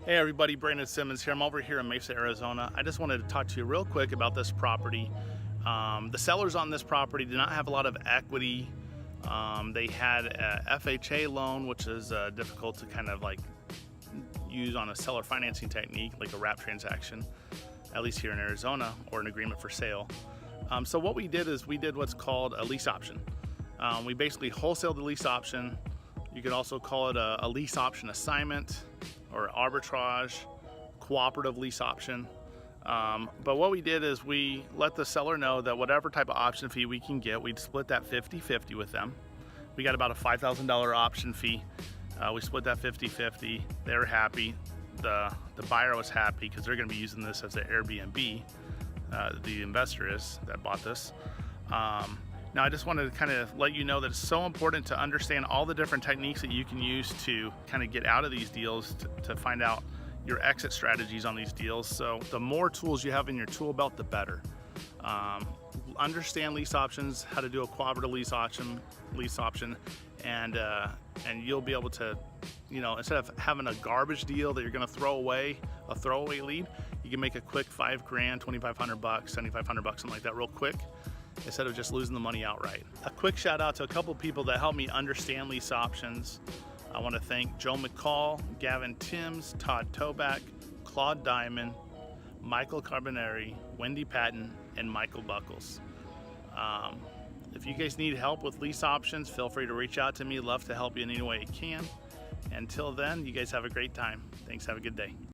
Hey everybody, Brandon Simmons here. I'm over here in Mesa, Arizona. I just wanted to talk to you real quick about this property. The sellers on this property did not have a lot of equity. They had a FHA loan, which is difficult to kind of like use on a seller financing technique, like a wrap transaction, at least here in Arizona, or an agreement for sale. So what we did is we did what's called a lease option. We basically wholesaled the lease option. You could also call it a lease option assignment or arbitrage, cooperative lease option. But what we did is we let the seller know that whatever type of option fee we can get, we'd split that 50-50 with them. We got about a $5,000 option fee. We split that 50-50. They were happy. The buyer was happy because they're gonna be using this as an Airbnb. The investor is that bought this. Now I just wanted to kind of let you know that it's so important to understand all the different techniques that you can use to kind of get out of these deals, to find out your exit strategies on these deals. So the more tools you have in your tool belt, the better. Understand lease options, how to do a cooperative lease option, and you'll be able to, you know, instead of having a garbage deal that you're going to throw away, a throwaway lead, you can make a quick $5 grand, $2,500, $7,500, something like that, real quick, instead of just losing the money outright. A quick shout out to a couple people that helped me understand lease options. I want to thank Joe McCall, Gavin Timms, Todd Toback, Claude Diamond, Michael Carbonare, Wendy Patton, and Michael Buckles. If you guys need help with lease options, feel free to reach out to me. Love to help you in any way I can. Until then, you guys have a great time. Thanks, have a good day.